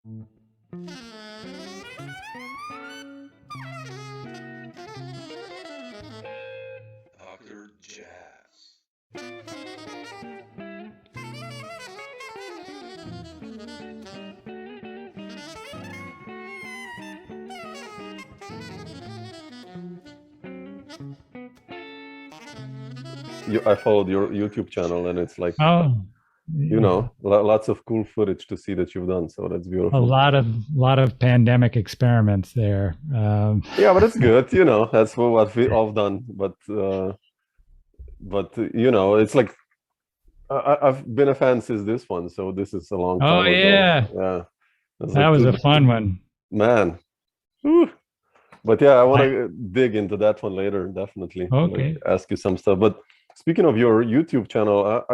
Dr. Jazz. I followed your YouTube channel, and it's like, Oh, you know, lots of cool footage to see that you've done. So that's beautiful. a lot of pandemic experiments there. Yeah, but it's good. You know, that's what we all done. But you know, it's like I've been a fan since this one. So this is a long time ago. Yeah. Yeah. That was a fun one. Man. Whew. But yeah, I want to dig into that one later, definitely. Okay. Like, ask you some stuff. But speaking of your YouTube channel,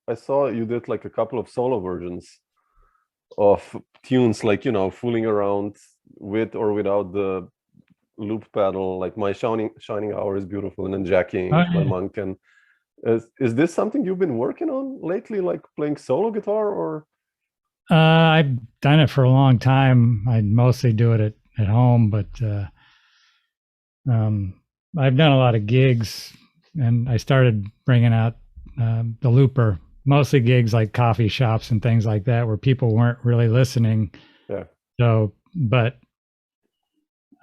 I saw you did like a couple of solo versions of tunes, like, you know, fooling around with or without the loop pedal, like My Shining Hour is Beautiful, and then Jacking by Monk. And is this something you've been working on lately, like playing solo guitar, or? I've done it for a long time. I mostly do it at home, but I've done a lot of gigs, and I started bringing out the looper, mostly gigs like coffee shops and things like that, where people weren't really listening. Yeah. So, but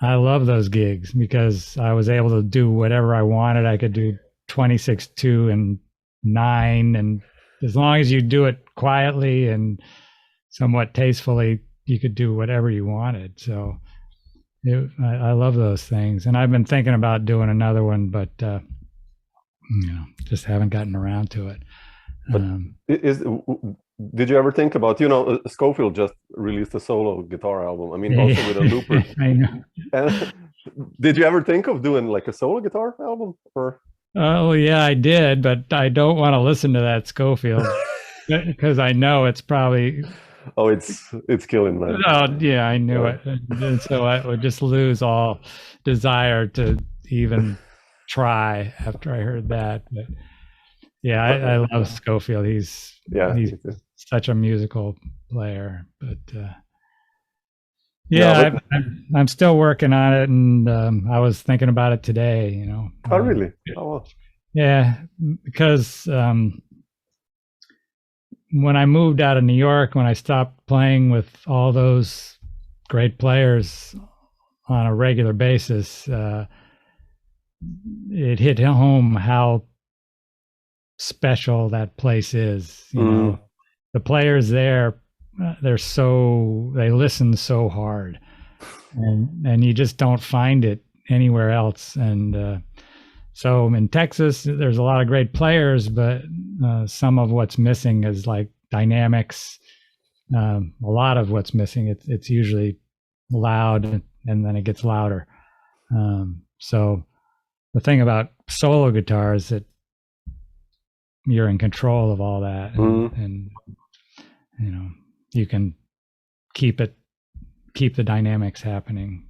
I love those gigs because I was able to do whatever I wanted. I could do 26/2 and 9, and as long as you do it quietly and somewhat tastefully, you could do whatever you wanted. So I love those things, and I've been thinking about doing another one, but you know, just haven't gotten around to it. But did you ever think about, you know, Scofield just released a solo guitar album? I mean, also with a looper. I know. And did you ever think of doing like a solo guitar album, or? Oh yeah, I did, but I don't want to listen to that Scofield because I know it's probably. Oh, it's killing, man. Oh yeah, I knew it, and so I would just lose all desire to even try after I heard that. But yeah, I love Scofield. He's such a musical player. But yeah, I'm still working on it, and I was thinking about it today. You know. Oh really? Oh. Well. Yeah, because when I moved out of New York, when I stopped playing with all those great players on a regular basis, it hit home how special that place is. You know, the players there, they listen so hard, and you just don't find it anywhere else. And so in Texas, there's a lot of great players, but some of what's missing is like dynamics. A lot of what's missing, it's usually loud, and then it gets louder. So the thing about solo guitar is that you're in control of all that, and you know, you can keep the dynamics happening.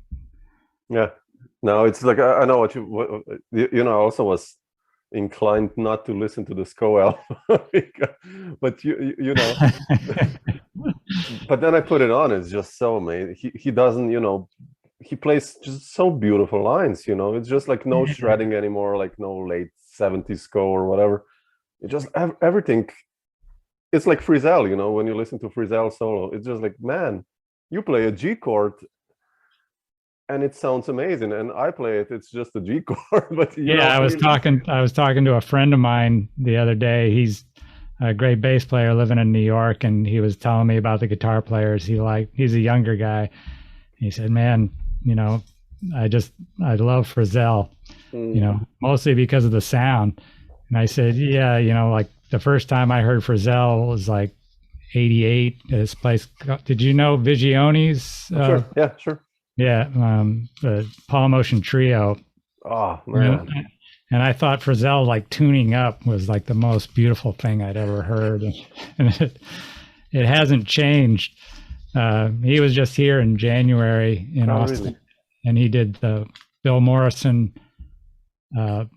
Yeah. No, it's like I know what you know. I also was inclined not to listen to the SCO album, but you know. But then I put it on. It's just so amazing. He doesn't, you know, he plays just so beautiful lines. You know, it's just like no shredding anymore, like no late 70s SCO or whatever. It just everything. It's like Frizzell, you know, when you listen to Frizzell solo, it's just like, man, you play a G chord. And it sounds amazing, and I play it. It's just a G chord, but you know, I was talking to a friend of mine the other day. He's a great bass player living in New York, and he was telling me about the guitar players he's a younger guy. He said, "Man, you know, I love Frizzell, you know, mostly because of the sound." And I said, "Yeah, you know, like the first time I heard Frizzell was like '88 at this place. Did you know Vigione's? Sure. Yeah, sure." Yeah, the Paul Motion Trio. Oh man! And I thought Frizzell, like tuning up, was like the most beautiful thing I'd ever heard, and it hasn't changed. He was just here in January in Austin, really? And he did the Bill Morrison, the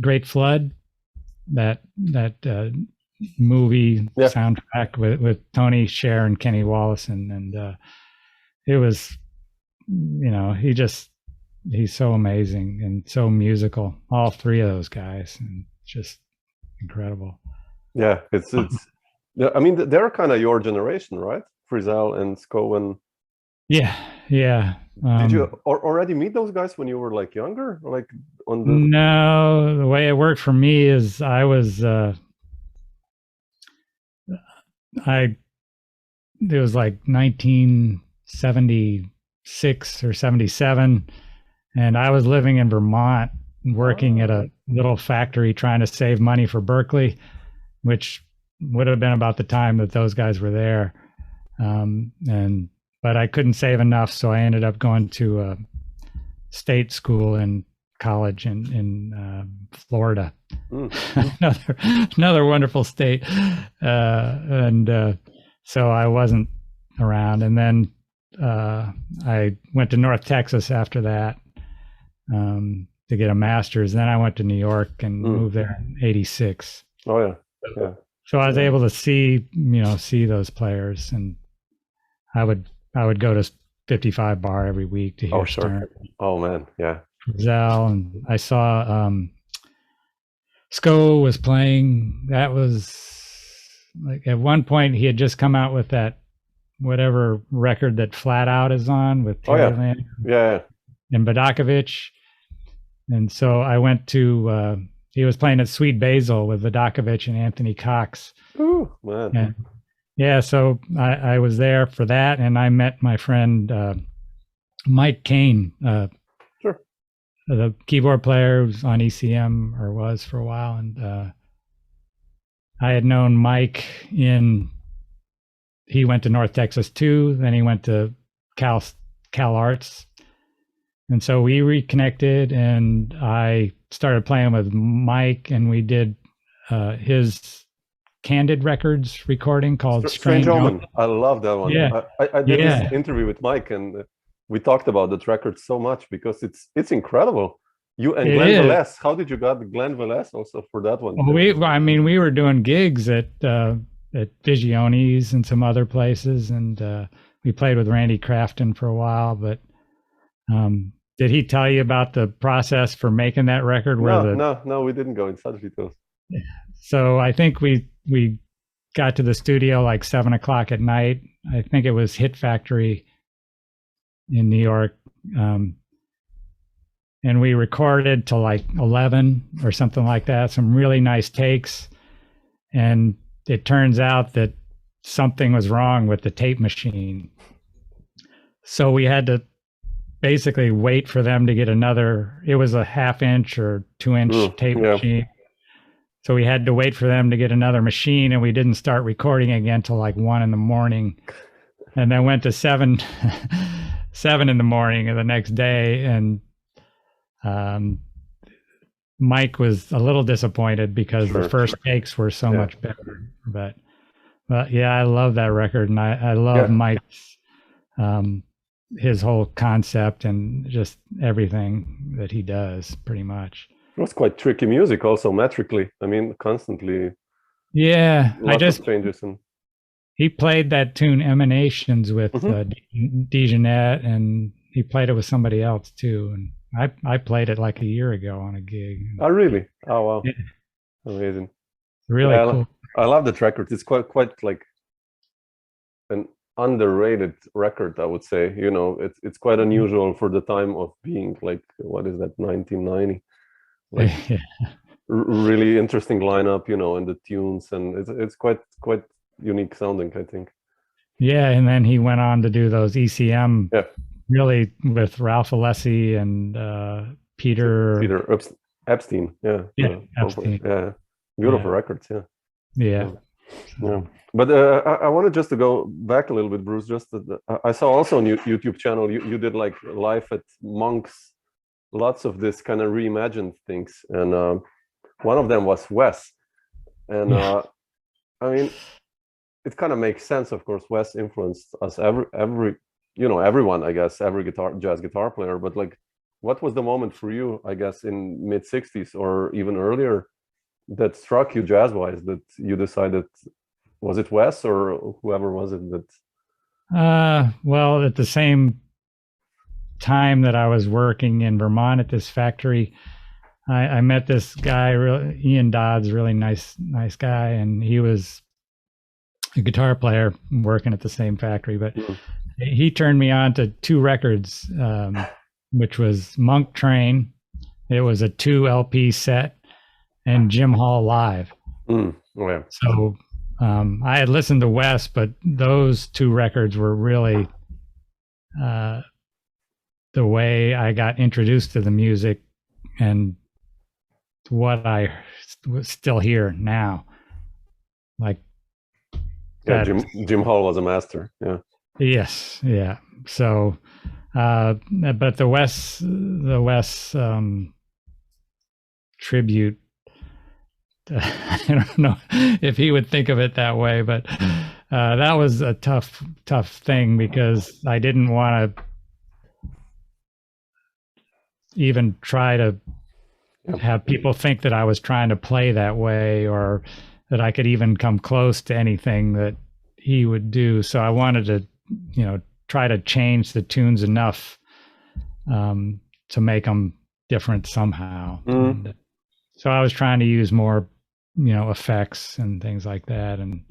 Great Flood, that movie soundtrack with Tony Scherr and Kenny Wollesen, and it was, he's so amazing and so musical. All three of those guys, and just incredible. Yeah, it's yeah. I mean, they're kind of your generation, right? Frizzell and Sco and. Yeah. Did you already meet those guys when you were like younger, like on the? No, the way it worked for me is it was like 1976 or 77, and I was living in Vermont, working at a little factory trying to save money for Berkeley, which would have been about the time that those guys were there. But I couldn't save enough, so I ended up going to a state school and college in Florida. another wonderful state. So I wasn't around. And then I went to North Texas after that to get a master's. Then I went to New York and moved there in '86. Oh, yeah. So I was able to see those players, and I would go to 55 Bar every week to hear Stern. Oh man, yeah. Zell, and I saw Sco was playing. That was like at one point he had just come out with that whatever record that Flat Out is on with Taylor yeah, and Vodakovich. And so I went to he was playing at Sweet Basil with Vodakovich and Anthony Cox. Ooh, man. And, yeah, so I was there for that, and I met my friend Mike Cain, the keyboard player who's on ECM, or was for a while, and I had known Mike he went to North Texas too, then he went to Cal Arts, and so we reconnected, and I started playing with Mike, and we did his Candid Records recording called Strange Omen. I love that one. Yeah. I did this interview with Mike, and we talked about that record so much because it's incredible. You and Glenn Velez. How did you got Glenn Velez also for that one? Well, we were doing gigs at Vigione's and some other places, and we played with Randy Crafton for a while. But did he tell you about the process for making that record? No, we didn't go in such details. So I think we got to the studio like 7:00 at night. I think it was Hit Factory in New York. And we recorded till like 11 or something like that, some really nice takes. And it turns out that something was wrong with the tape machine. So we had to basically wait for them to get it was a 1/2 inch or 2 inch tape machine. So we had to wait for them to get another machine, and we didn't start recording again till like 1 a.m. And then went to 7 in the morning of the next day. And Mike was a little disappointed because the first takes were so much better. But yeah, I love that record, and I love Mike's his whole concept and just everything that he does, pretty much. It was quite tricky music, also metrically. I mean, constantly. Yeah, lots of changes. And he played that tune "Emanations" with DeJohnette, and he played it with somebody else too. And I played it like a year ago on a gig. Oh, really? Oh, wow! Yeah. Amazing. Really cool. I love that record. It's quite like an underrated record, I would say. It's quite unusual for the time of being like, what is that, 1990? Like really interesting lineup, and the tunes, and it's quite unique sounding, I think. Yeah, and then he went on to do those ECM, really with Ralph Alessi and Peter Epstein, Epstein. Beautiful records, yeah. But I wanted just to go back a little bit, Bruce. I saw also on your YouTube channel you did like live at Monk's. Lots of this kind of reimagined things, and one of them was Wes, and I mean, it kind of makes sense. Of course, Wes influenced us everyone, I guess, every jazz guitar player. But like, what was the moment for you, I guess, in mid-60s or even earlier, that struck you jazz-wise that you decided? Was it Wes or whoever was it that? Well, at the same time that I was working in Vermont at this factory, I met this guy, Ian Dodds, really nice guy, and he was a guitar player working at the same factory. But he turned me on to two records, which was Monk Train. It was a 2 LP set, and Jim Hall Live. Yeah. So I had listened to Wes, but those two records were really the way I got introduced to the music and what I still hear now. Like, yeah, Jim Hall was a master. Yeah. Yes. Yeah. So, but the Wes tribute, I don't know if he would think of it that way, but that was a tough thing because I didn't want to even try to have people think that I was trying to play that way or that I could even come close to anything that he would do. So I wanted to, try to change the tunes enough to make them different somehow. And so I was trying to use more, effects and things like that, and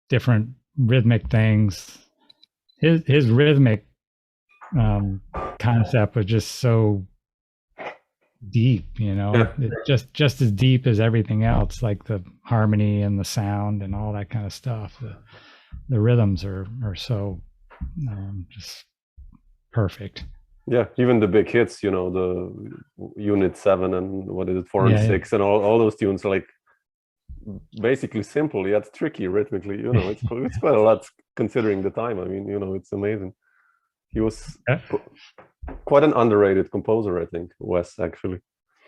different rhythmic things. His rhythmic concept was just so deep, just as deep as everything else, like the harmony and the sound and all that kind of stuff. The rhythms are so just perfect. Yeah, even the big hits, the Unit 7 and what is it, 4 and 6 and all those tunes are like basically simple yet tricky rhythmically. It's quite a lot considering the time. I mean, it's amazing. He was quite an underrated composer, I think, Wes, actually.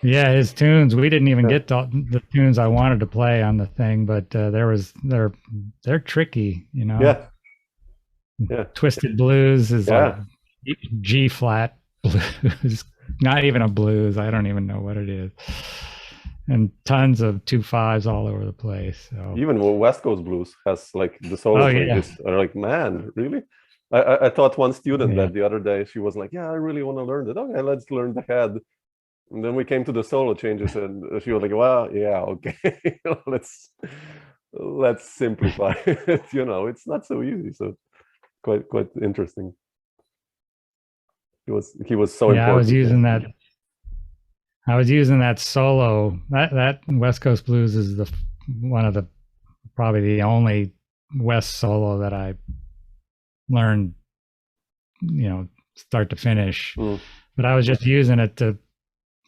Yeah, his tunes, we didn't even get to the tunes I wanted to play on the thing, but they're tricky, Yeah. Twisted Blues is like G flat blues, not even a blues. I don't even know what it is. And tons of 2/5s all over the place. So. Even West Coast Blues has like the solo changes are like, man, really? I taught one student that the other day. She was like, yeah, I really want to learn that. Okay, let's learn the head. And then we came to the solo changes and she was like, well, yeah, okay. let's simplify it. It's not so easy. So quite interesting. He was so important. I was using that solo. That West Coast Blues is probably the only West solo that I learned, start to finish. But I was just using it to,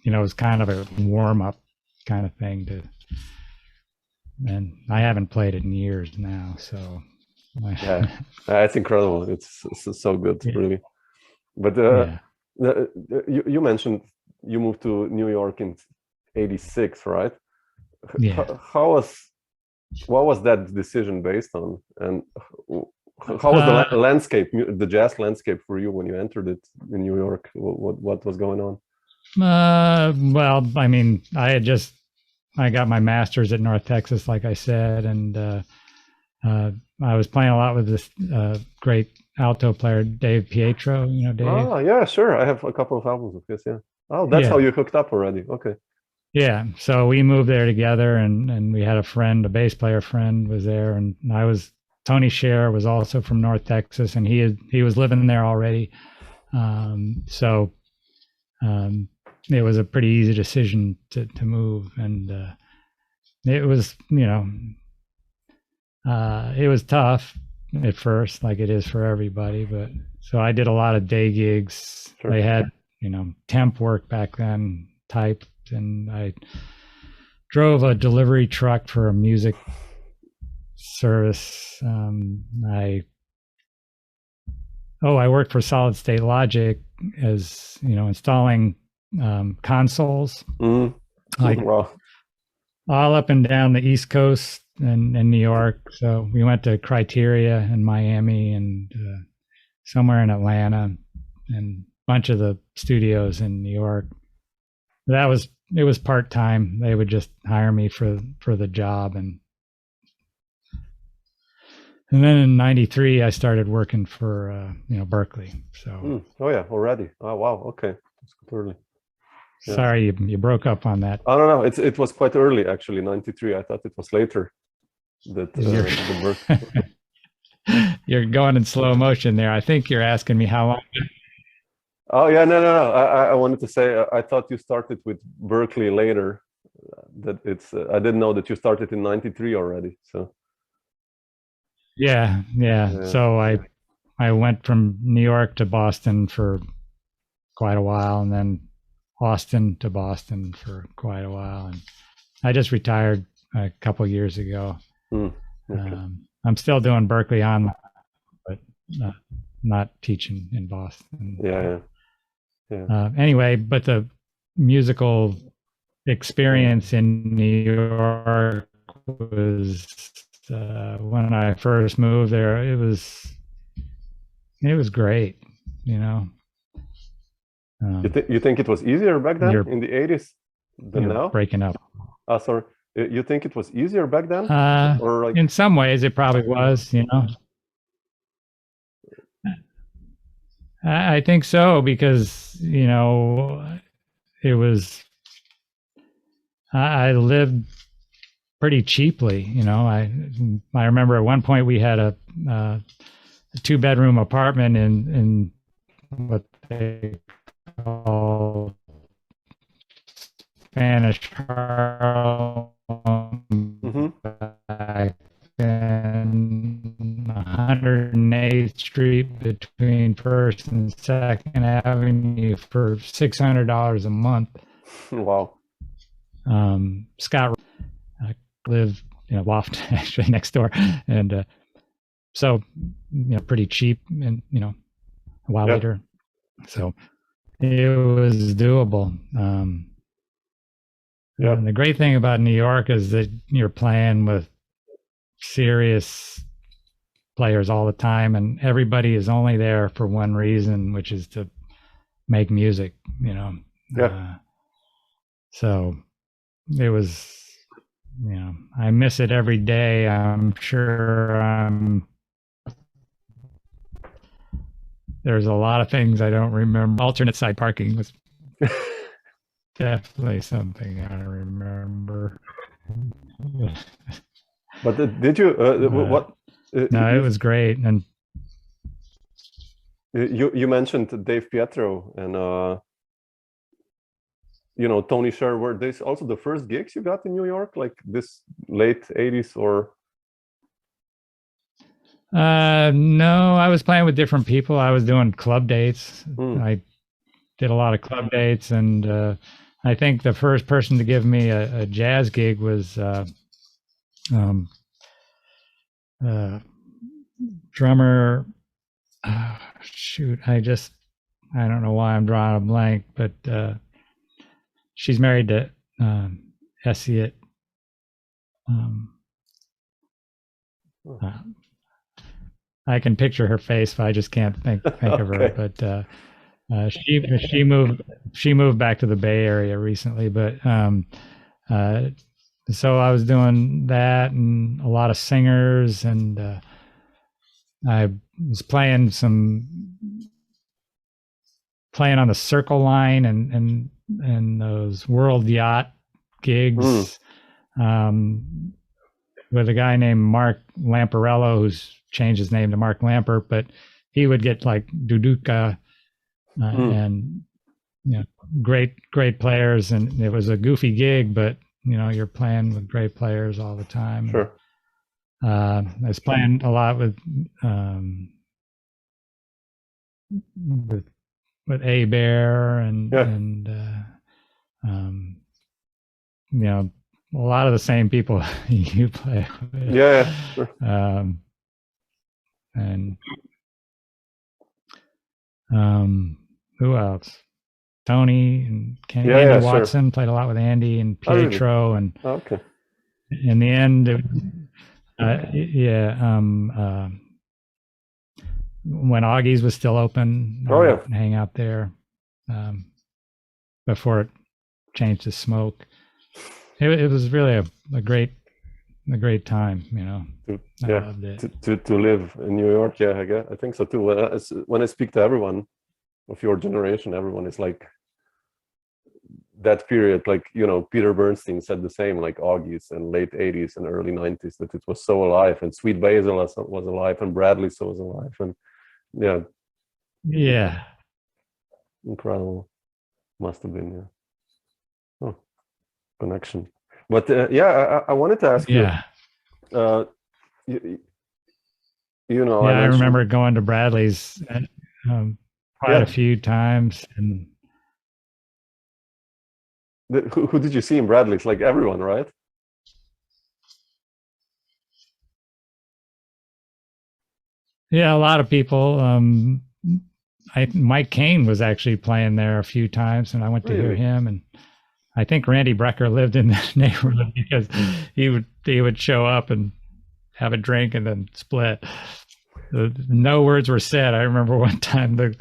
it was kind of a warm up kind of thing and I haven't played it in years now. So yeah, it's incredible. It's so good, really. But you mentioned you moved to New York in '86, right? Yeah. What was that decision based on, and how was the landscape, the jazz landscape for you when you entered it in New York? What was going on? Well, I mean, I got my master's at North Texas, like I said, and I was playing a lot with this great alto player, Dave Pietro. Dave? Oh, yeah, sure. I have a couple of albums of his, yeah. Oh, that's how you hooked up already. Okay. Yeah. So we moved there together and we had a bass player friend was there. And Tony Scherr was also from North Texas and he was living there already. So it was a pretty easy decision to move. And it was, it was tough at first, like it is for everybody. But so I did a lot of day gigs. Sure. They had, temp work back then, typed, and I drove a delivery truck for a music service. I worked for Solid State Logic as, installing consoles, like all up and down the East Coast and New York. So we went to Criteria in Miami and somewhere in Atlanta and a bunch of the studios in New York. That was it was part-time. They would just hire me for the job, and then in '93 I started working for Berkeley. So oh yeah, already. Oh wow, okay, that's early. Yeah. Sorry, you broke up on that. I don't know. It was quite early actually, '93. I thought it was later. That the work. You're going in slow motion there. I think you're asking me how long. Oh yeah, no. I wanted to say I thought you started with Berkeley later. That it's I didn't know that you started in '93 already. So. Yeah. So I went from New York to Boston for quite a while, and then Austin to Boston for quite a while, and I just retired a couple of years ago. Okay. I'm still doing Berkeley online, but not teaching in Boston. Yeah. Anyway, but the musical experience in New York was when I first moved there. It was great, You think it was easier back then in the '80s than now? Breaking up. Sorry. You think it was easier back then? Or like... In some ways, it probably was. I think so, because it was. I lived pretty cheaply. I remember at one point we had a 2-bedroom apartment in what they call Spanish Harlem, back in 108th Street between First and Second Avenue for $600 a month. Wow. Scott lived loft actually next door, and so pretty cheap, and a while later, so it was doable. And the great thing about New York is that you're playing with serious players all the time, and everybody is only there for one reason, which is to make music. So it was. I miss it every day. I'm sure there's a lot of things I don't remember. Alternate side parking was definitely something I remember. But did you what? No, it was great. And you mentioned Dave Pietro and Tony Scherr. Were these also the first gigs you got in New York, like this late '80s, or? No, I was playing with different people. I was doing club dates. I did a lot of club dates, and I think the first person to give me a jazz gig was drummer. Shoot, I don't know why I'm drawing a blank, but she's married to Essiet. I can picture her face, but I just can't think of her. But she moved back to the Bay Area recently. But so I was doing that, and a lot of singers, and I was playing on the Circle Line and those World Yacht gigs with a guy named Mark Lamparello, who's changed his name to Mark Lampert, but he would get like Duduka and great players, and it was a goofy gig, but you're playing with great players all the time. Sure. I was playing a lot with Hebert and a lot of the same people you play with. Yeah, sure. And who else? Tony and Andy Watson. Sure. Played a lot with Andy and Pietro. Really? And okay. In the end, when Augie's was still open, hang out there before it change the smoke. It was really a great time, you know. I loved it. To live in New York, I think so too. When I speak to everyone of your generation, everyone is like that period, like, you know, Peter Bernstein said the same, like Augies and late 80s and early 90s, that it was so alive, and Sweet Basil was alive, and Bradley so was alive, and yeah, incredible. Must have been, oh, connection. But I wanted to ask you, you know, I remember going to Bradley's quite a few times, and who did you see in Bradley's? Like everyone, right? Yeah, a lot of people. Mike Cain was actually playing there a few times, and I went to hear him. And I think Randy Brecker lived in the neighborhood because he would show up and have a drink and then split. No words were said. I remember one time the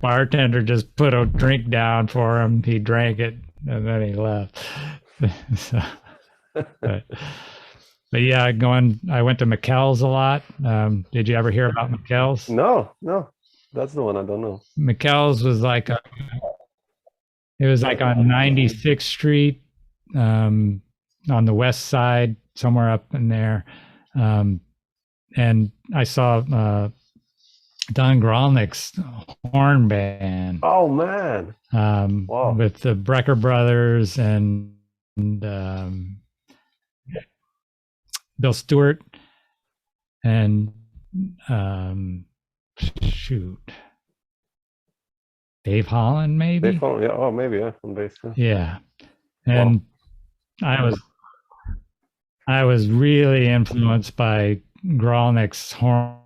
bartender just put a drink down for him. He drank it and then he left. So, but yeah, I went to McKell's a lot. Did you ever hear about McKell's? No, that's the one I don't know. McKell's was like it was like on 96th Street, on the west side, somewhere up in there. And I saw Don Grolnick's horn band. Oh man! Wow. With the Brecker brothers and Bill Stewart and Dave Holland, maybe. Dave Holland, yeah. Oh, maybe, yeah, on bass. Yeah, and I was really influenced by Grolnick's horn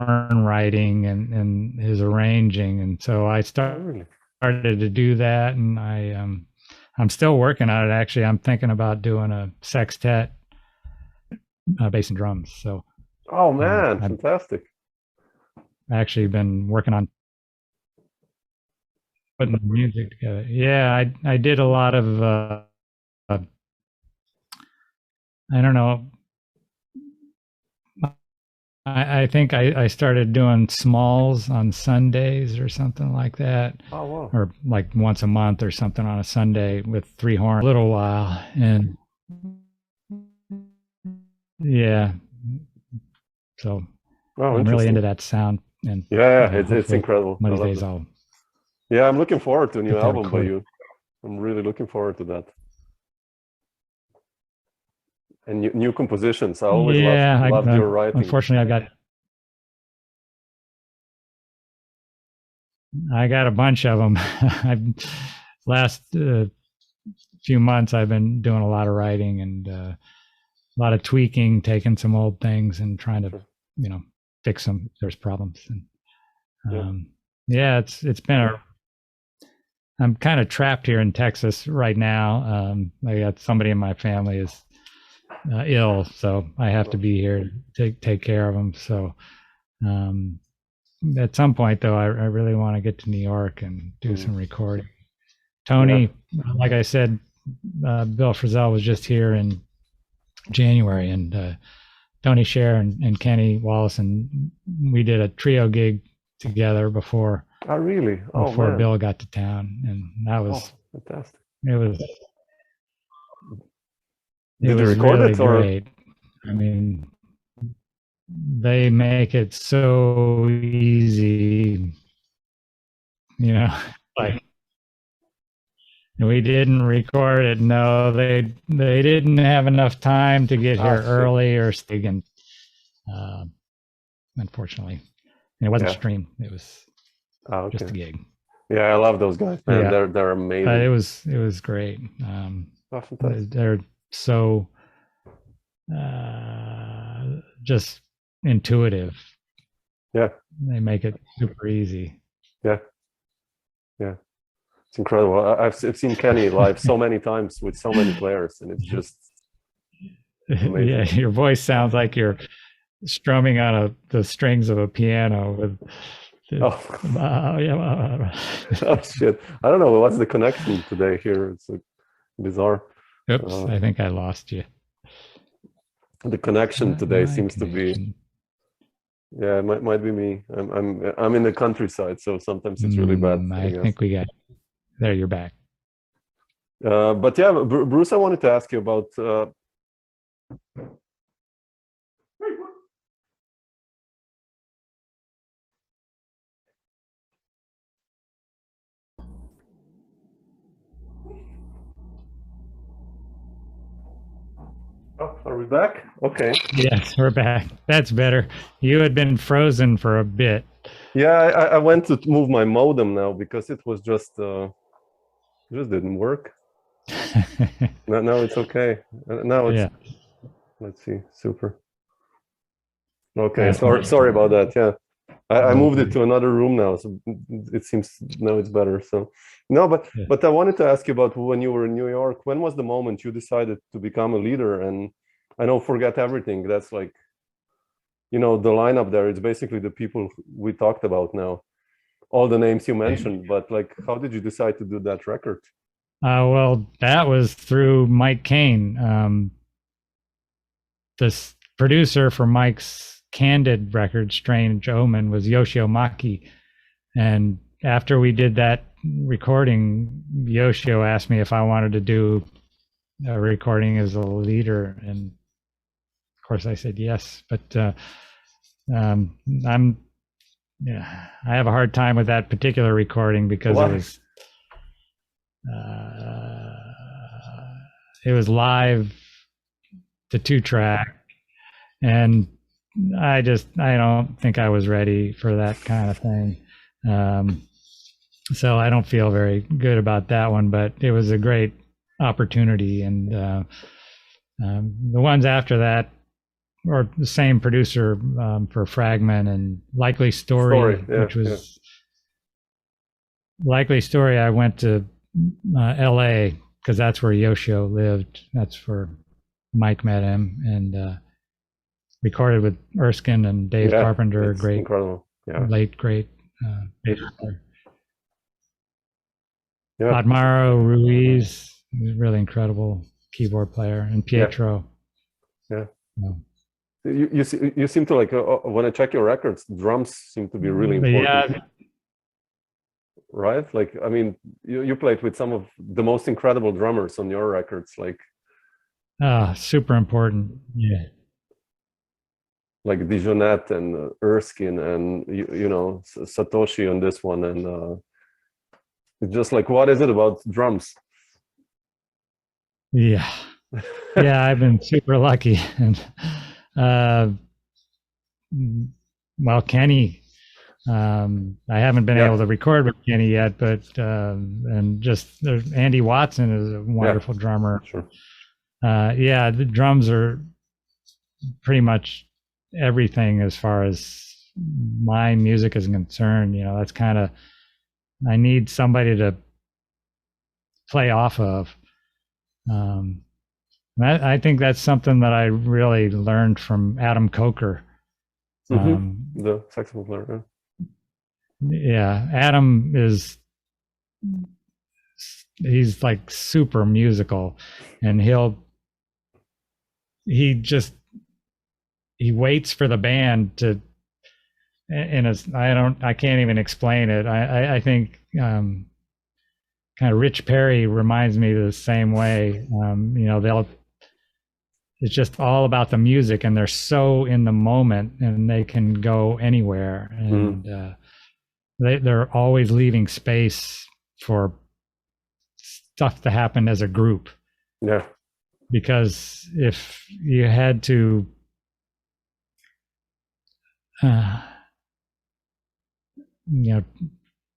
writing and his arranging, and so I started to do that, and I'm still working on it. Actually, I'm thinking about doing a sextet, bass and drums. So, oh man, fantastic! I've actually been working on putting the music together. Yeah, I did a lot of I don't know. I think I started doing smalls on Sundays or something like that. Oh, wow. Or like once a month or something on a Sunday with 3 horns, a little while. And yeah, so I'm really into that sound. And it's incredible. One of these days I'll. Yeah, I'm looking forward to a new album by you. I'm really looking forward to that. And new compositions. I always loved your writing. Unfortunately, I got a bunch of them. Last few months, I've been doing a lot of writing and a lot of tweaking, taking some old things and trying to, fix them. There's problems. And it's been I'm kind of trapped here in Texas right now. I got somebody in my family is ill, so I have to be here to take care of them. So at some point, though, I really want to get to New York and do some recording. Tony, like I said, Bill Frisell was just here in January, and Tony Scherr and Kenny Wallace, and we did a trio gig together before. Oh, really? Before Bill got to town, and that was fantastic. It was. Did you record really it or? Great. I mean, they make it so easy, like we didn't record it. No, they didn't have enough time to get here early or and unfortunately, and it wasn't streamed. It was just a gig. Yeah, I love those guys, man. Yeah. They're amazing. It was great. They're so just intuitive. Yeah, they make it super easy. Yeah, it's incredible. I've seen Kenny live so many times with so many players, and it's just amazing. Yeah, your voice sounds like you're strumming on the strings of a piano with Yeah. Oh shit! I don't know what's the connection today here. It's like bizarre. Oops, I think I lost you. The connection today seems to be. Yeah, it might be me. I'm in the countryside, so sometimes it's really bad. I think we got. There, you're back. But yeah, Bruce, I wanted to ask you about. Oh, are we back? Okay. Yes, we're back. That's better. You had been frozen for a bit. Yeah, I went to move my modem now because it was just didn't work. Now it's okay. Now it's let's see, super. Okay, sorry about that. Yeah, I moved it to another room now, so it seems now it's better. So no, but I wanted to ask you about when you were in New York. When was the moment you decided to become a leader? And I know Forget Everything. That's like, the lineup there. It's basically the people we talked about now, all the names you mentioned. But like, how did you decide to do that record? Well, that was through Mike Cain. This producer for Mike's Candid record, Strange Omen, was Yoshio Maki. And after we did that recording, Yoshio asked me if I wanted to do a recording as a leader. And of course I said yes. But I have a hard time with that particular recording because it was live to 2-track, and I don't think I was ready for that kind of thing. So I don't feel very good about that one, but it was a great opportunity. And the ones after that, or the same producer for Fragment and Likely Story, which was Likely Story. I went to LA because that's where Yoshio lived. That's where Mike met him, and recorded with Erskine and Dave Carpenter, great, incredible, late great bass player. Otmaro, Ruiz, really incredible keyboard player, and Pietro. You seem to like when I check your records, drums seem to be really important. Right? Like, I mean, you played with some of the most incredible drummers on your records, like. Super important. Yeah. Like DeJohnette and Erskine and Satoshi on this one, and it's just like, what is it about drums? Yeah, I've been super lucky, and well, Kenny, I haven't been able to record with Kenny yet, but and just Andy Watson is a wonderful drummer. Sure. The drums are pretty much everything as far as my music is concerned. That's kind of, I need somebody to play off of. I think that's something that I really learned from Adam Kolker. The saxophone player. Adam he's like super musical, and he waits for the band to, I can't even explain it. I think kind of Rich Perry reminds me the same way. It's just all about the music, and they're so in the moment, and they can go anywhere, and they're always leaving space for stuff to happen as a group. Yeah. Because if you had to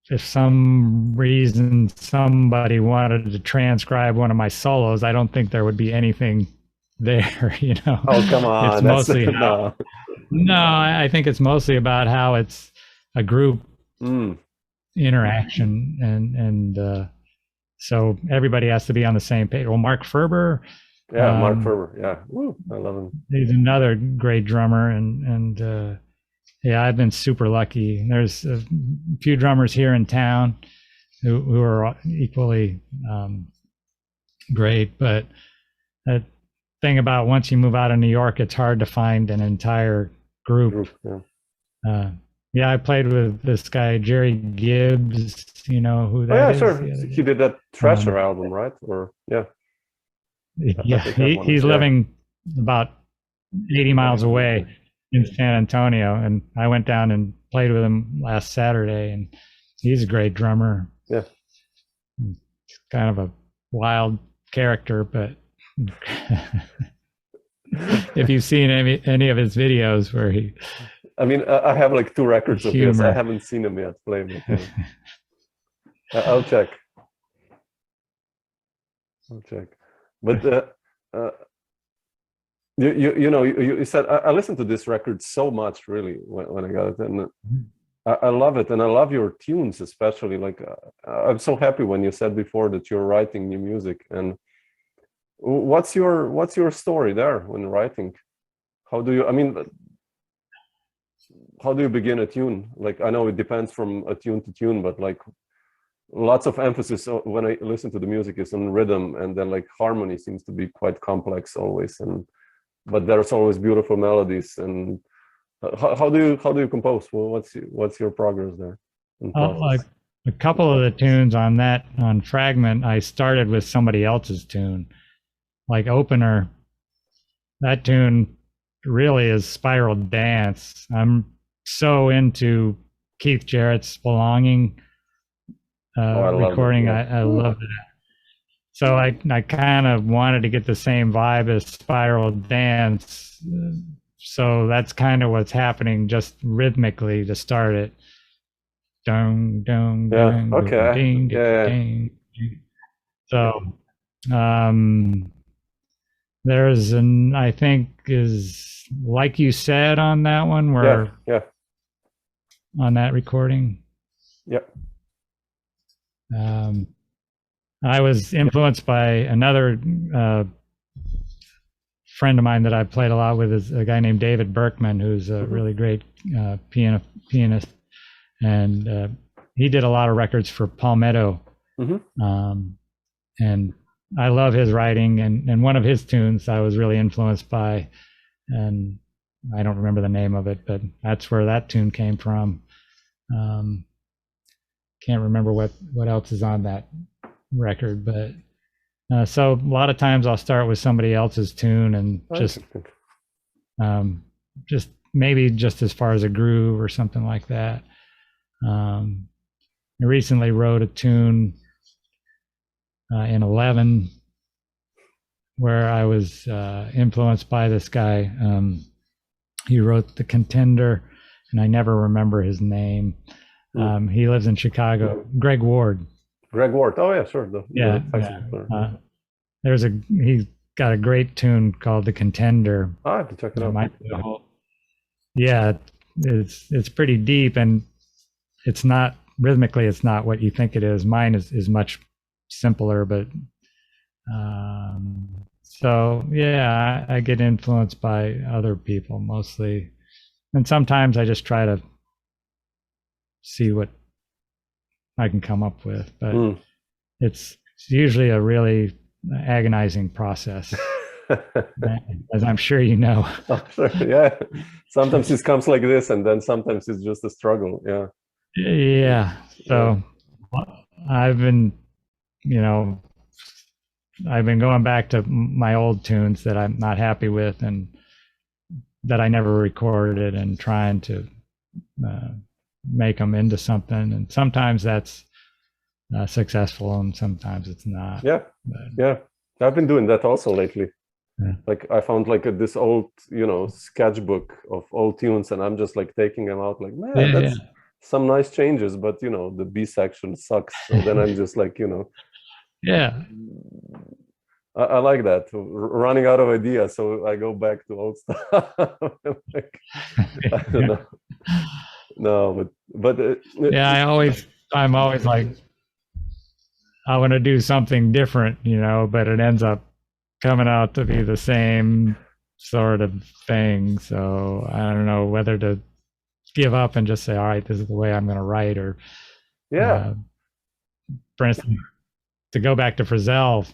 if some reason somebody wanted to transcribe one of my solos, I don't think there would be anything there, Oh, come on. It's mostly no, I think it's mostly about how it's a group interaction, and so everybody has to be on the same page. Well, Mark Ferber. Mark Ferber. Yeah. Woo, I love him. He's another great drummer, and yeah, I've been super lucky. There's a few drummers here in town who are equally great, but the thing about once you move out of New York, it's hard to find an entire group. Yeah. Yeah, I played with this guy Jerry Gibbs. You know who that Oh, yeah, is? sure. He did that Thrasher album, right? Or yeah. Yeah, he's living about 80 miles away in San Antonio, and I went down and played with him last Saturday, and he's a great drummer. Yeah. Kind of a wild character, but if you've seen any of his videos where he, I mean, I have like 2 records of his. Humor. I haven't seen him yet play, but I'll check. But you said I listened to this record so much, really, when I got it, and I love it, and I love your tunes, especially. Like I'm so happy when you said before that you're writing new music. And what's your story there when writing? How do you begin a tune? Like, I know it depends from a tune to tune, but like lots of emphasis when I listen to the music is on rhythm, and then like harmony seems to be quite complex always, but there's always beautiful melodies. And how do you compose? Well, what's your progress there? like a couple of the tunes on Fragment, I started with somebody else's tune. Like Opener, that tune really is Spiral Dance. I'm so into Keith Jarrett's Belonging recording. I love it. So I kind of wanted to get the same vibe as Spiral Dance. So that's kind of what's happening just rhythmically to start it. Dong, dong, dong, okay. ding, ding, ding. So there's I think is Like You Said on that one, where on that recording. Yep. I was influenced by another friend of mine that I played a lot with, is a guy named David Berkman, who's a really great pianist, and he did a lot of records for Palmetto. And I love his writing, and one of his tunes I was really influenced by, and I don't remember the name of it, but that's where that tune came from. Can't remember what else is on that record, but so a lot of times I'll start with somebody else's tune and just maybe just as far as a groove or something like that. I recently wrote a tune in 11 where I was influenced by this guy. He wrote The Contender, and I never remember his name. He lives in Chicago. Greg Ward. Oh yeah, sure. He's got a great tune called The Contender. I have to check it out. Yeah, it's pretty deep, and it's not rhythmically. It's not what you think it is. Mine is much simpler, but so yeah, I get influenced by other people mostly, and sometimes I just try to see what I can come up with, but it's usually a really agonizing process, as I'm sure you know. Oh, sure. Yeah, sometimes it comes like this, and then sometimes it's just a struggle. Yeah. So I've been going back to my old tunes that I'm not happy with and that I never recorded, and trying to make them into something. And sometimes that's successful, and sometimes it's not. Yeah, I've been doing that also lately. Like I found like this old sketchbook of old tunes, and I'm just like taking them out, like, man, that's some nice changes, but the B section sucks. So then I'm just like I like that, running out of ideas, so I go back to old stuff. Like, I don't know. No, but I'm always like, I want to do something different, but it ends up coming out to be the same sort of thing. So I don't know whether to give up and just say, all right, this is the way I'm going to write. Or for instance, to go back to Frizzell,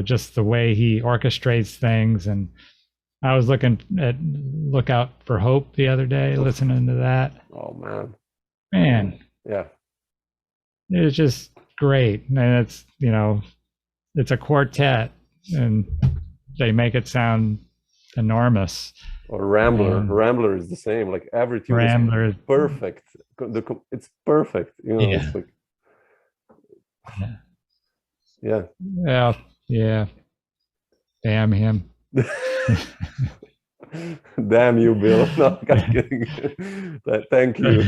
just the way he orchestrates things. And I was looking at Look Out for Hope the other day, listening to that. Oh man. Yeah. It was just great. And it's a quartet and they make it sound enormous. Or Rambler is the same. Like every tune is perfect. It's perfect. It's like, yeah. Damn him. Damn you, Bill. No, I'm kidding. Thank you.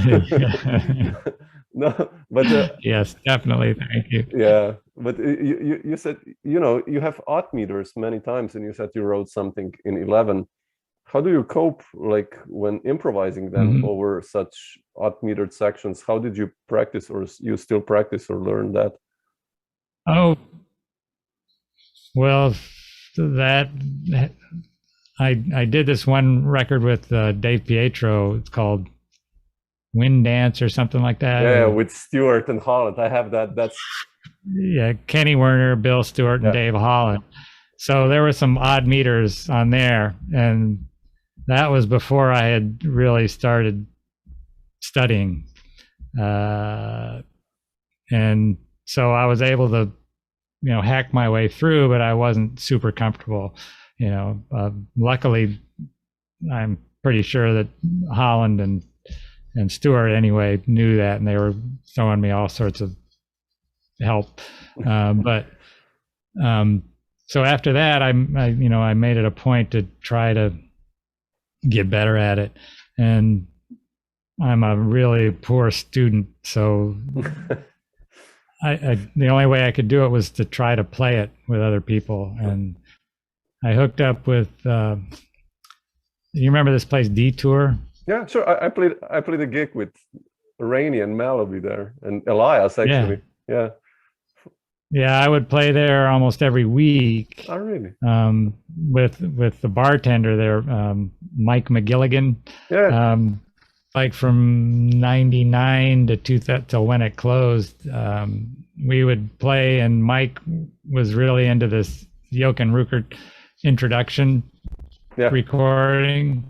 No, but yes, definitely. Thank you. Yeah, but you said you have odd meters many times, and you said you wrote something in 11. How do you cope, like when improvising them over such odd metered sections? How did you practice, or you still practice or learn that? Oh, well, that I did this one record with Dave Pietro. It's called Wind Dance or something like that. Yeah, with Stewart and Holland. I have that. That's Kenny Werner, Bill Stewart, and Dave Holland. So there were some odd meters on there, and that was before I had really started studying. And so I was able to, hack my way through, but I wasn't super comfortable. Luckily, I'm pretty sure that Holland and Stewart anyway knew that, and they were throwing me all sorts of help. So after that, I made it a point to try to get better at it, and I'm a really poor student, so the only way I could do it was to try to play it with other people. And I hooked up with you remember this place Detour? Yeah, sure. I played a gig with Rainey and Malaby there, and Elias actually. Yeah, I would play there almost every week. Oh, really? With the bartender there, Mike McGilligan. Yeah. Like from '99 to 2000 till when it closed, we would play, and Mike was really into this Jochen Ruckert introduction recording.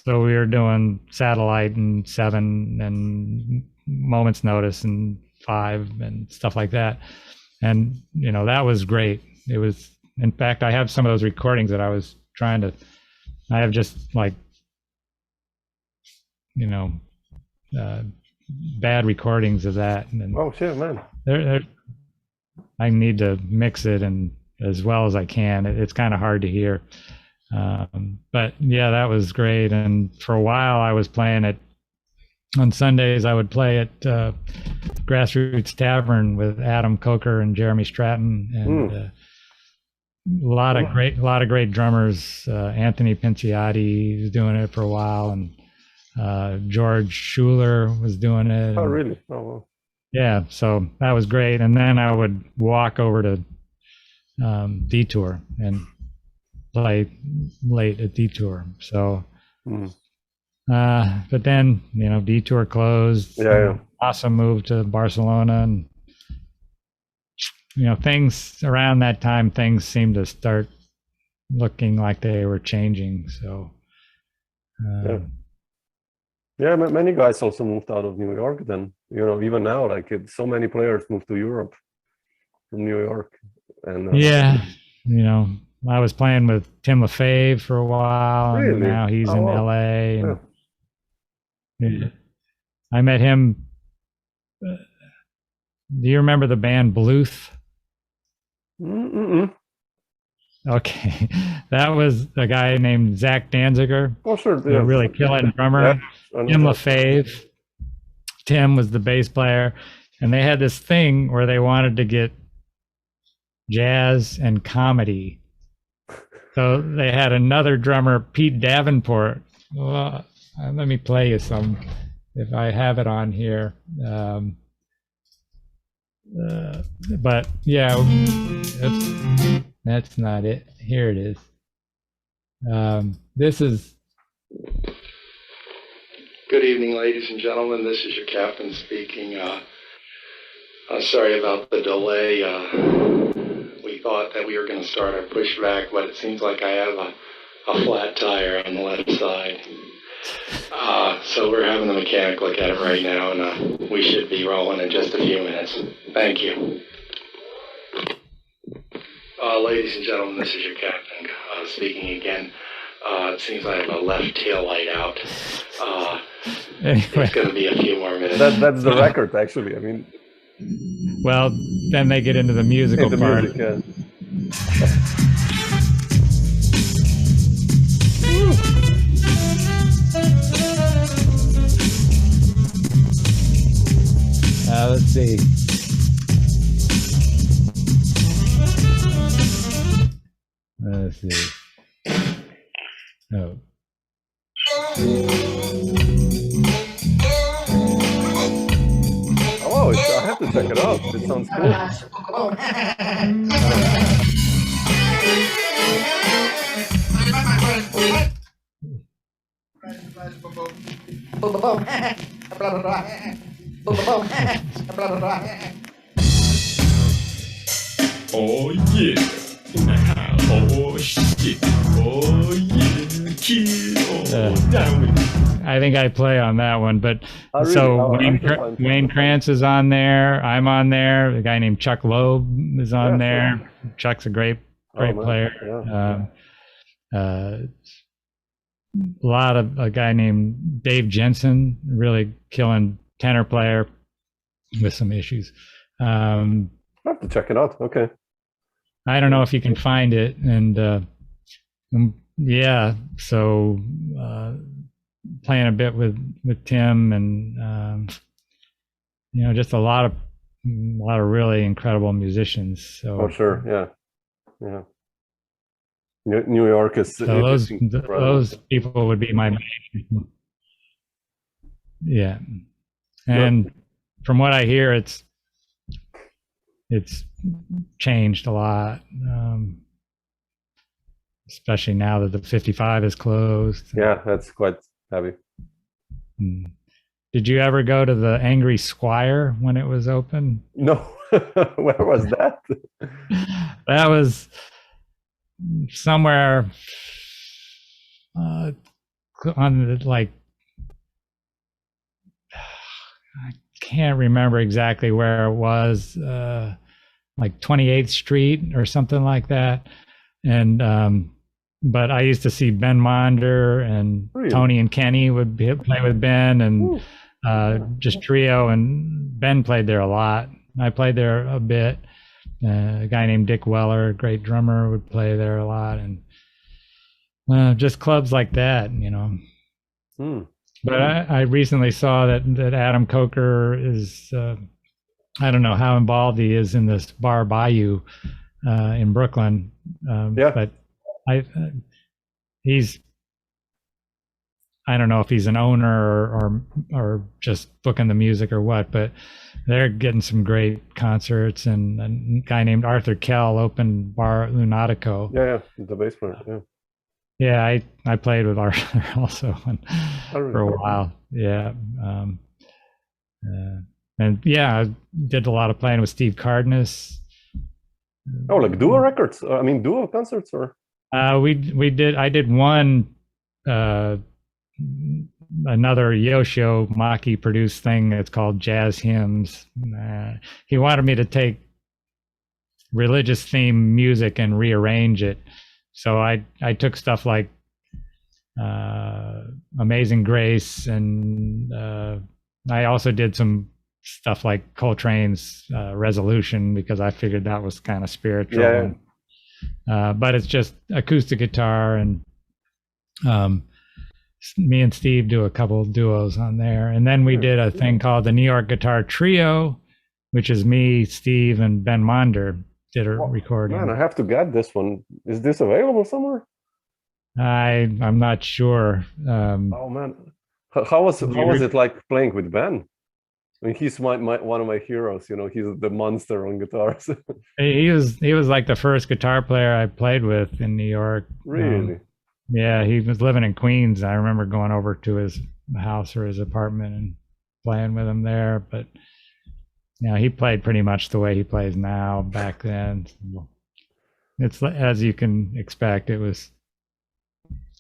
So we were doing Satellite and 7 and Moment's Notice and 5 and stuff like that. And, that was great. It was, in fact, I have some of those recordings that I was trying to, I have just like, bad recordings of that. And oh, shit, man. I need to mix it and as well as I can. It's kind of hard to hear. But yeah, that was great. And for a while I was playing it on Sundays. I would play at Grassroots Tavern with Adam Kolker and Jeremy Stratton, and a lot of great drummers. Anthony Pinciotti was doing it for a while, and George Schuler was doing it. Oh, really? Oh, wow. Yeah, so that was great. And then I would walk over to Detour and play late at Detour. So, but then, Detour closed. Yeah. Asa moved to Barcelona, and, things around that time, things seemed to start looking like they were changing. So, yeah, many guys also moved out of New York then. Even now, like so many players moved to Europe from New York. And I was playing with Tim LaFave for a while, really? And now he's in wow. LA. And I met him. Do you remember the band Bluth? Okay, that was a guy named Zach Danziger. Oh, sure. A really killing drummer. Tim LaFave. Tim was the bass player, and they had this thing where they wanted to get jazz and comedy. So they had another drummer, Pete Davenport. Well, let me play you some, if I have it on here. But yeah, that's not it. Here it is. This is Good evening, ladies and gentlemen. This is your captain speaking. Sorry about the delay. We thought that we were going to start our pushback, but it seems like I have a flat tire on the left side. So we're having the mechanic look at it right now, and we should be rolling in just a few minutes. Thank you. Ladies and gentlemen, this is your captain speaking again. It seems I have a left tail light out. Anyway. It's going to be a few more minutes. That's the record, actually. I mean, well, then they get into the musical part. Music, yeah. Let's see. Let's see. Oh. Oh, I have to check it out. It sounds cool. Oh yeah, oh shit, oh yeah, kid, oh down with it. I think I play on that one, but Oh, really? so Oh, Wayne Krantz is on there. I'm on there. A guy named Chuck Loeb is on Yeah, there. sure. Chuck's a great man. player. Yeah. A lot of a guy named Dave Jensen, really killing tenor player with some issues. I have to check it out. Okay. I don't know if you can find it, and yeah, so playing a bit with Tim, and just a lot of really incredible musicians. So Oh, sure. Yeah. Yeah. New York is. so those people would be my main. Yeah, and from what I hear, it's changed a lot, especially now that the 55 is closed. Yeah, that's quite heavy. Did you ever go to the Angry Squire when it was open? No, where was that? That was somewhere on the, like, I can't remember exactly where it was, like 28th Street or something like that. And but I used to see Ben Monder and Really? Tony and Kenny would play with Ben, and just trio, and Ben played there a lot. I played there a bit. A guy named Dick Weller, great drummer, would play there a lot, and just clubs like that, But I recently saw that Adam Kolker is, I don't know how involved he is in this Bar Bayou in Brooklyn. Yeah. But I don't know if he's an owner or just booking the music or what, but they're getting some great concerts, and a guy named Arthur Kell opened Bar Lunatico. Yeah, the bass player. Yeah. Yeah, I played with Arthur also for a while. Yeah. And yeah, I did a lot of playing with Steve Cardenas. Oh, like duo records? I mean, duo concerts, or? I did one, another Yoshio Maki produced thing that's called Jazz Hymns. He wanted me to take religious theme music and rearrange it. So I took stuff like Amazing Grace, and I also did some stuff like Coltrane's Resolution, because I figured that was kind of spiritual. Yeah. But it's just acoustic guitar, and me and Steve do a couple of duos on there. And then we did a thing called the New York Guitar Trio, which is me, Steve, and Ben Monder did a recording. Man, I have to get this one. Is this available somewhere? I'm not sure. Oh man, how was it like playing with Ben? I mean, he's one of my heroes. He's the monster on guitars. He was like the first guitar player I played with in New York. Really? Yeah, he was living in Queens. I remember going over to his house or his apartment and playing with him there. But he played pretty much the way he plays now back then. So it's, as you can expect, it was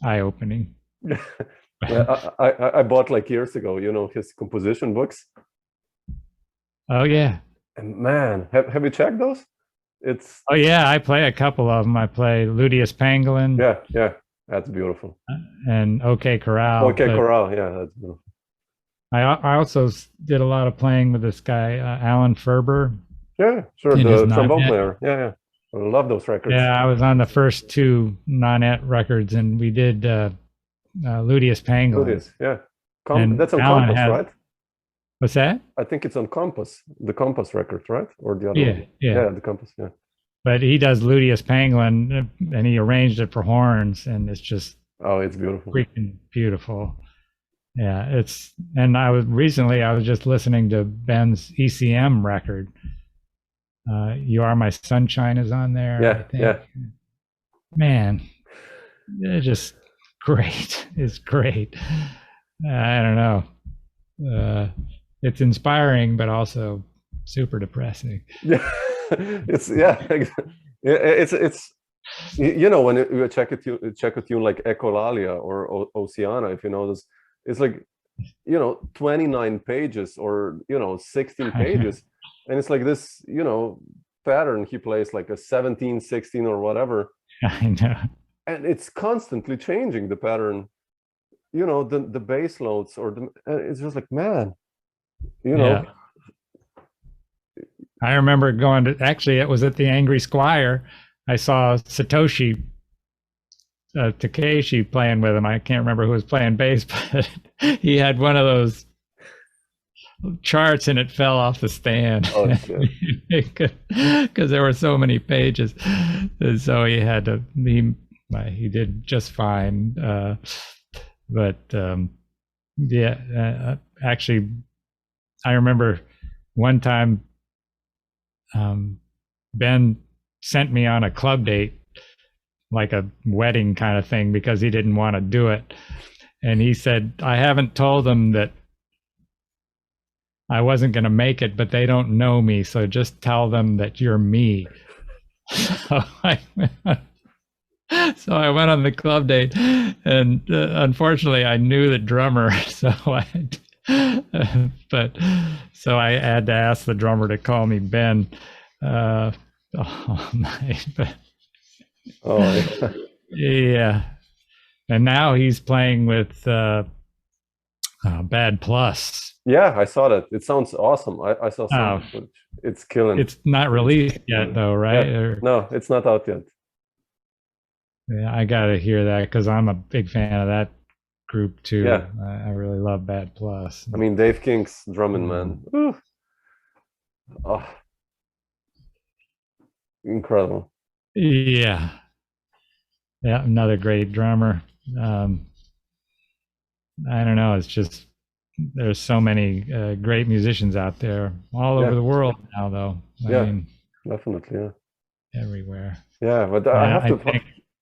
eye-opening. Yeah, I bought like years ago, his composition books. Oh yeah. And man, have you checked those? It's Oh yeah, I play a couple of them. I play Ludius Pangolin. Yeah, that's beautiful. And OK Corral. OK Corral, yeah, that's beautiful. I also did a lot of playing with this guy, Alan Ferber. Yeah, sure, the trombone player. Yeah. I love those records. Yeah, I was on the first 2 Nonette records, and we did Ludius Pangolin. Ludius, yeah. That's on Alan Compass, right? What's that? I think it's on Compass, the Compass record, right? Or the other one? Yeah, the Compass, yeah. But he does Ludius Pangolin, and he arranged it for horns, and it's just it's beautiful. Freaking beautiful. Yeah, and I was just listening to Ben's ECM record. You Are My Sunshine is on there. Yeah, I think. Yeah. Man, it's just great. It's great. I don't know. It's inspiring, but also super depressing. Yeah, it's when you check a tune like Echolalia or Oceana, if you know this, it's like 29 pages or 16 pages, and it's like this pattern he plays like a 17, 16 or whatever. I know, and it's constantly changing the pattern. The bass notes it's just like, man. Yeah. I remember going to, actually it was at the Angry Squire. I saw Satoshi Takeishi playing with him. I can't remember who was playing bass, but he had one of those charts and it fell off the stand. Oh, because there were so many pages. And so he had to, he did just fine. Actually, I remember one time Ben sent me on a club date, like a wedding kind of thing, because he didn't want to do it. And he said, I haven't told them that I wasn't going to make it, but they don't know me, so just tell them that you're me. So I went on the club date, and unfortunately I knew the drummer, so I had to ask the drummer to call me Ben all night. But, yeah. And now he's playing with Bad Plus. Yeah, I saw that. It sounds awesome. I saw some footage. It's killing. It's not released yet, though, right? Yeah. No, it's not out yet. Yeah, I gotta hear that because I'm a big fan of that group too. Yeah. I really love Bad Plus. I mean, Dave King's drumming, man. Ooh. Oh. Incredible. Yeah. Yeah, another great drummer. I don't know. It's just there's so many great musicians out there all over the world now, though. I mean, definitely, yeah. Everywhere. Yeah, but I have to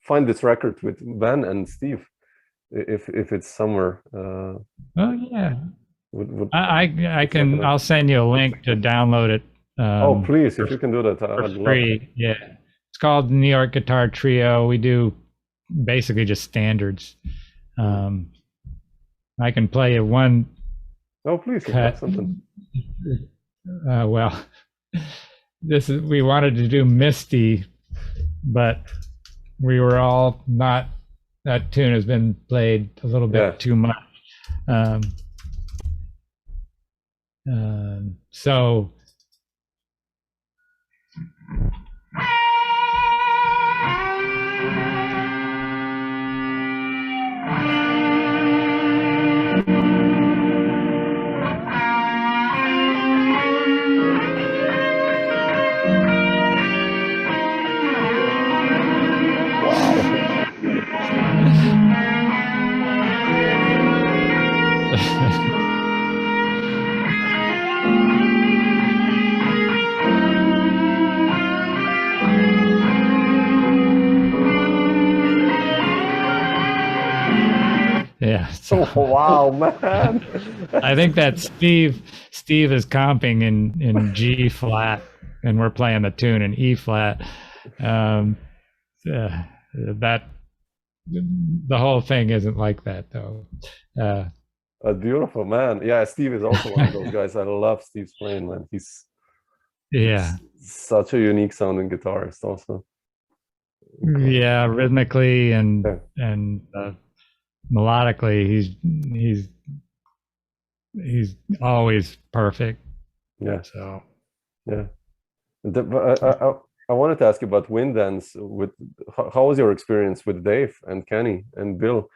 find this record with Ben and Steve, if it's somewhere. Oh yeah. I can. I'll send you a link to download it. Oh please, if you can do that, for free. Yeah, it's called New York Guitar Trio. We do basically just standards. I can play you one. Oh please, cut. Something. Well, we wanted to do Misty, but we were all not. That tune has been played a little bit too much. So. wow, man. I think that Steve is comping in G flat, and we're playing the tune in E flat. That the whole thing isn't like that though. Beautiful, man. Yeah, Steve is also one of those guys. I love Steve's playing, man. He's such a unique sounding guitarist also. Yeah, rhythmically and melodically, he's always perfect. Yeah. So yeah. I wanted to ask you about Wind Dance. How was your experience with Dave and Kenny and Bill?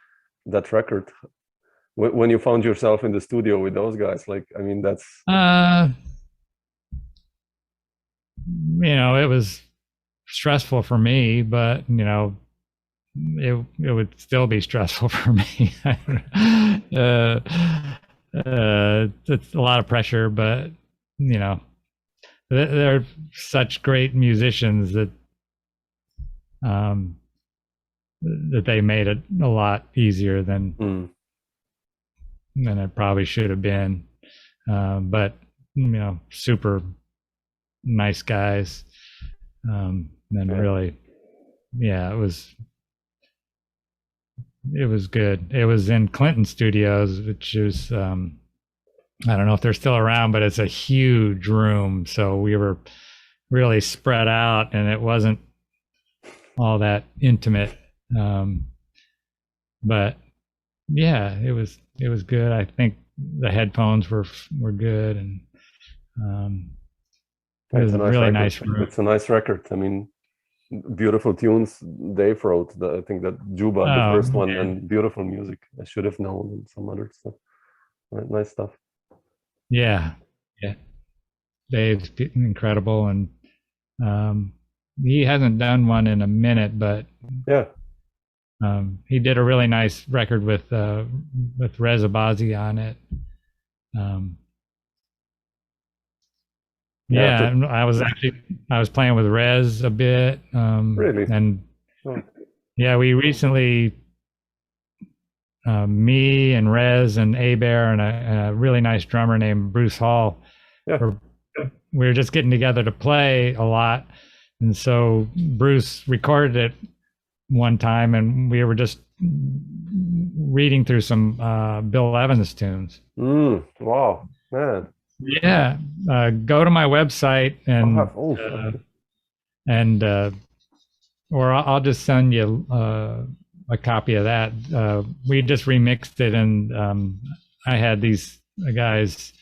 That record, when you found yourself in the studio with those guys, like, I mean, that's it was stressful for me, but it would still be stressful for me. It's a lot of pressure, but they're such great musicians that that they made it a lot easier than it probably should have been. But super nice guys. And really, it was good. It was in Clinton Studios, which is I don't know if they're still around, but it's a huge room. So we were really spread out, and it wasn't all that intimate. But yeah, it was good. I think the headphones were good, and it was a really nice room. It's a nice record. I mean, beautiful tunes Dave wrote. I think that Juba, the first one, and beautiful music. I should have known, and some other stuff. Right, nice stuff. Yeah. Dave's incredible, and he hasn't done one in a minute, but he did a really nice record with Reza Bazi on it. I was playing with Rez a bit. Really? And we recently, me and Rez and Hebert and a really nice drummer named Bruce Hall, we were just getting together to play a lot. And so Bruce recorded it one time, and we were just reading through some Bill Evans tunes. Wow, man. Yeah, go to my website or I'll just send you a copy of that. We just remixed it, and I had these guys.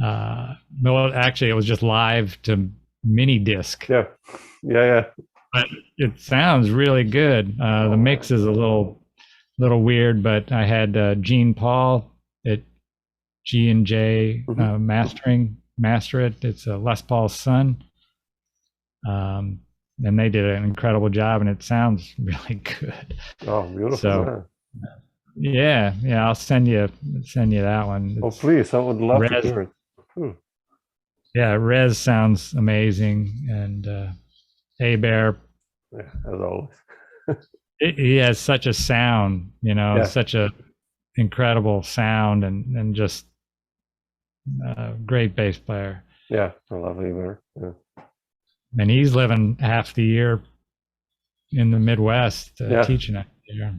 Actually, it was just live to mini disc. Yeah. But it sounds really good. The mix is a little weird, but I had Gene Paul at G&J master it. It's Les Paul's son, and they did an incredible job, and it sounds really good. Oh, beautiful! So, yeah, I'll send you that one. Oh, please, I would love to hear it. Yeah, Rez sounds amazing, and Hebert, as always. he has such a sound, such a incredible sound, and just great bass player. Yeah, I love Hebert. Yeah. And he's living half the year in the Midwest teaching it here.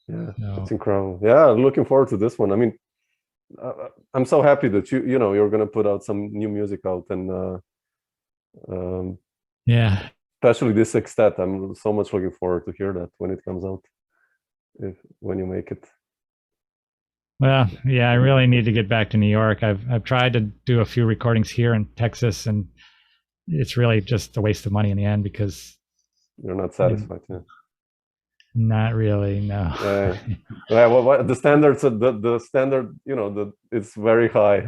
Yeah, that's incredible. Yeah, looking forward to this one. I mean, I'm so happy that you're going to put out some new music out, and especially this sextet. I'm so much looking forward to hear that when it comes out, when you make it. Well, yeah, I really need to get back to New York. I've tried to do a few recordings here in Texas, and it's really just a waste of money in the end because you're not satisfied. Not really, no. Well, the standards, the standard, it's very high.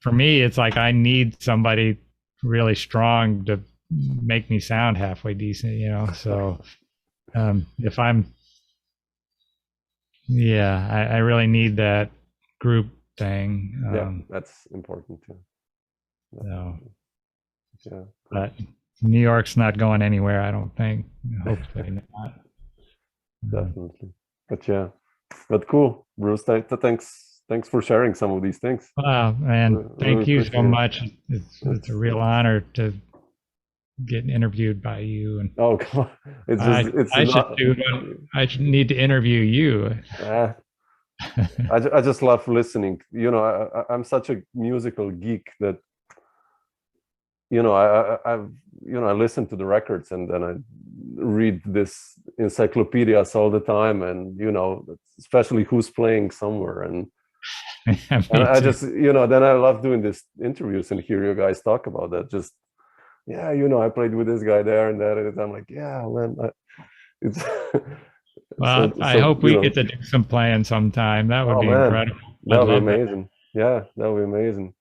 For me, it's like I need somebody really strong to make me sound halfway decent, So if I'm, I really need that group thing. That's important too. But New York's not going anywhere, I don't think. Hopefully not. definitely. But yeah, but cool, Bruce. Thanks for sharing some of these things. Wow, and Really thank you so appreciate it. much. It's a real honor to get interviewed by you. And Oh, come on. It's just, it's I should not, do one. I should need to interview you. I just love listening. You know, I'm such a musical geek that, you know, I listen to the records and then I read this encyclopedias all the time, and you know, especially who's playing somewhere, and I just, you know, then I love doing these interviews and hear you guys talk about that. Just, yeah, you know, I played with this guy there and that, and I'm like, yeah, man, it's. Well, I hope we get to do some playing sometime. That would be incredible. That would be amazing. Yeah, that would be amazing.